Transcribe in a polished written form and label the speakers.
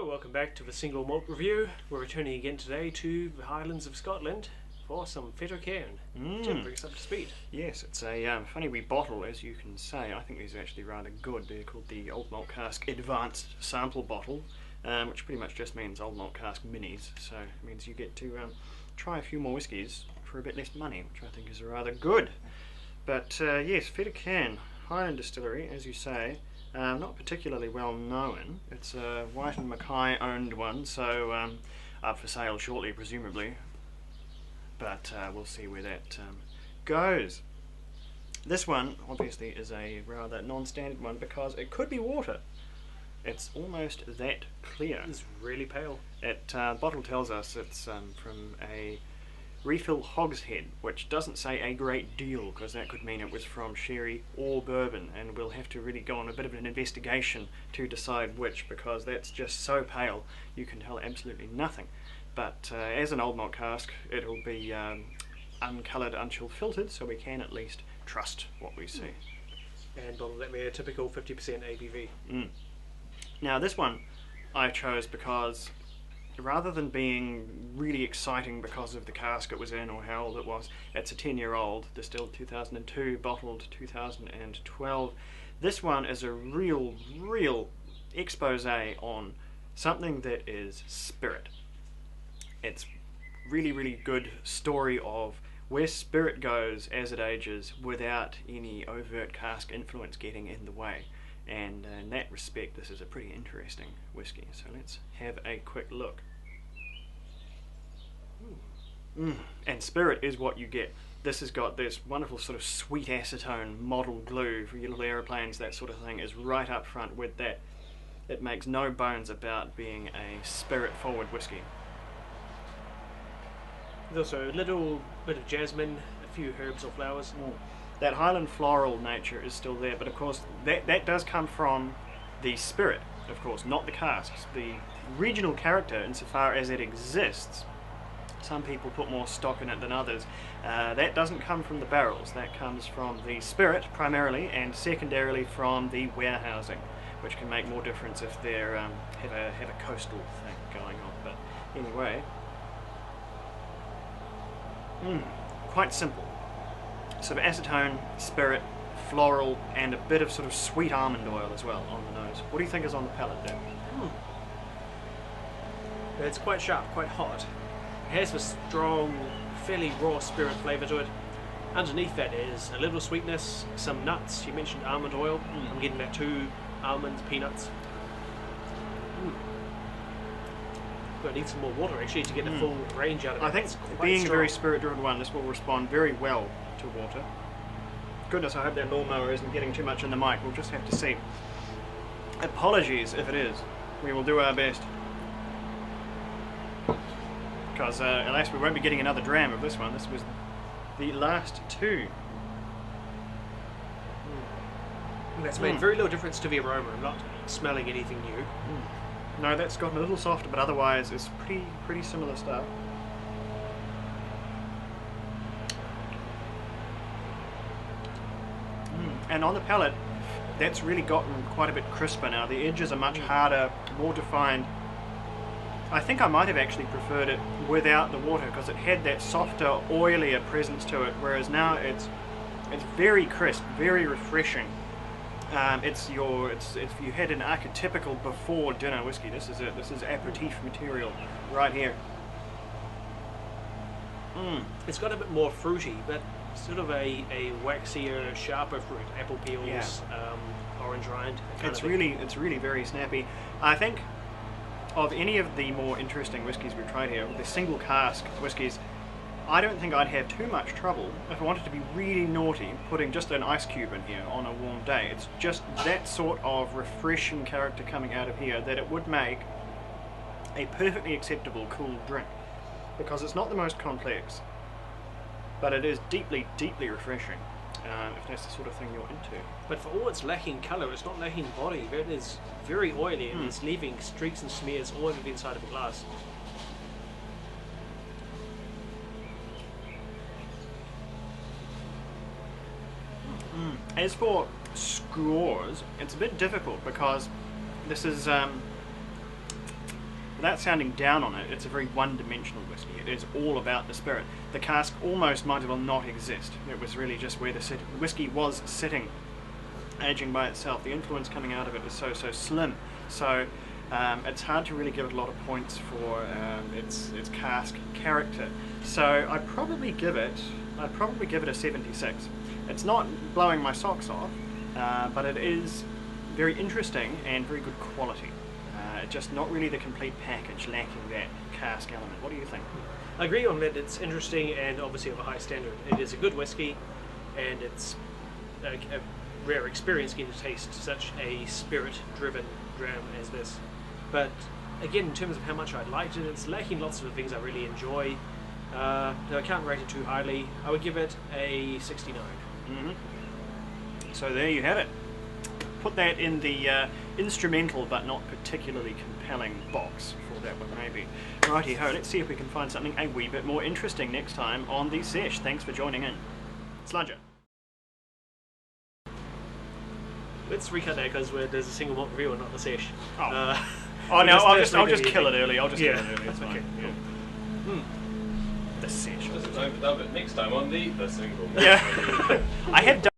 Speaker 1: Hello, welcome back to the single malt review. We're returning again today to the Highlands of Scotland for some Fettercairn. Jim, bring us up to speed.
Speaker 2: Yes, it's a funny wee bottle, as you can say. I think these are actually rather good. They're called the Old Malt Cask Advanced Sample Bottle, which pretty much just means Old Malt Cask Minis. So it means you get to try a few more whiskies for a bit less money, which I think is rather good. But yes, Fettercairn Highland Distillery, as you say. Not particularly well known. It's a White and Mackay owned one, so up for sale shortly, presumably. But we'll see where that goes. This one, obviously, is a rather non-standard one because it could be water. It's almost that clear.
Speaker 1: It's really pale.
Speaker 2: The bottle tells us it's from a refill hogshead, which doesn't say a great deal because that could mean it was from sherry or bourbon, and we'll have to really go on a bit of an investigation to decide which, because that's just so pale you can tell absolutely nothing. But as an old malt cask, it'll be uncoloured, unchill filtered, so we can at least trust what we see.
Speaker 1: And bottled at a typical 50% ABV.
Speaker 2: Now this one I chose because rather than being really exciting because of the cask it was in or how old it was, it's a 10-year-old, distilled 2002, bottled 2012. This one is a real expose on something that is spirit. It's really good story of where spirit goes as it ages without any overt cask influence getting in the way. And in that respect, this is a pretty interesting whiskey. So let's have a quick look. And spirit is what you get. This has got this wonderful sort of sweet acetone model glue for your little aeroplanes, that sort of thing is right up front with that. It makes no bones about being a spirit forward whiskey.
Speaker 1: There's also a little bit of jasmine, a few herbs or flowers.
Speaker 2: That Highland floral nature is still there, but of course that does come from the spirit, of course, not the casks. The regional character, insofar as it exists, some people put more stock in it than others. That doesn't come from the barrels, that comes from the spirit primarily, and secondarily from the warehousing, which can make more difference if they have a coastal thing going on. But anyway, quite simple. So acetone, spirit, floral, and a bit of sort of sweet almond oil as well on the nose. What do you think is on the palate there?
Speaker 1: It's quite sharp, quite hot. It has a strong, fairly raw spirit flavour to it. Underneath that is a little sweetness, some nuts. You mentioned almond oil. I'm getting that too. Almonds, peanuts. I need some more water actually to get the full range out of it.
Speaker 2: I think being a very spirit-driven one, this will respond very well to water. Goodness, I hope that lawnmower isn't getting too much in the mic. We'll just have to see. Apologies if it is. We will do our best. Because alas, we won't be getting another dram of this one. This was the last two.
Speaker 1: That's made very little difference to the aroma. I'm not smelling anything new.
Speaker 2: No, that's gotten a little softer, but otherwise it's pretty similar stuff. And on the palate, that's really gotten quite a bit crisper now. The edges are much harder, more defined. I think I might have actually preferred it without the water because it had that softer, oilier presence to it, whereas now it's very crisp, very refreshing. If you had an archetypical before dinner whiskey, this is it. This is aperitif material right here.
Speaker 1: It's got a bit more fruity, but sort of a waxier, sharper fruit. Apple peels, orange rind.
Speaker 2: It's really very snappy. I think of any of the more interesting whiskies we've tried here, the single cask whiskies, I don't think I'd have too much trouble if I wanted to be really naughty putting just an ice cube in here on a warm day. It's just that sort of refreshing character coming out of here that it would make a perfectly acceptable cool drink, because it's not the most complex, but it is deeply refreshing, if that's the sort of thing you're into.
Speaker 1: But for all its lacking colour, it's not lacking body. It is very oily and it's leaving streaks and smears all over the inside of the glass.
Speaker 2: As for scores, it's a bit difficult because this is without sounding down on it, it's a very one-dimensional whiskey. It is all about the spirit. The cask almost might as well not exist. It was really just where the whiskey was sitting, aging by itself. The influence coming out of it was so slim. So it's hard to really give it a lot of points for its cask character. So I'd probably give it a 76. It's not blowing my socks off, but it is very interesting and very good quality. Just not really the complete package, lacking that cask element. What do you think?
Speaker 1: I agree on that. It's interesting and obviously of a high standard. It is a good whiskey, and it's a rare experience getting to taste such a spirit-driven dram as this. But again, in terms of how much I liked it, it's lacking lots of the things I really enjoy. Though I can't rate it too highly, I would give it a 69.
Speaker 2: So there you have it. Put that in the instrumental but not particularly compelling box for that one maybe. Righty ho, let's see if we can find something a wee bit more interesting next time on the sesh. Thanks for joining in. Sludger.
Speaker 1: Let's recut that because there's a single malt review and not the sesh.
Speaker 2: Oh no, I'll just kill it early. I'll just kill it early. It's fine.
Speaker 1: Okay.
Speaker 2: Yeah. The sesh.
Speaker 3: Next time on the single.
Speaker 2: Yeah. I have done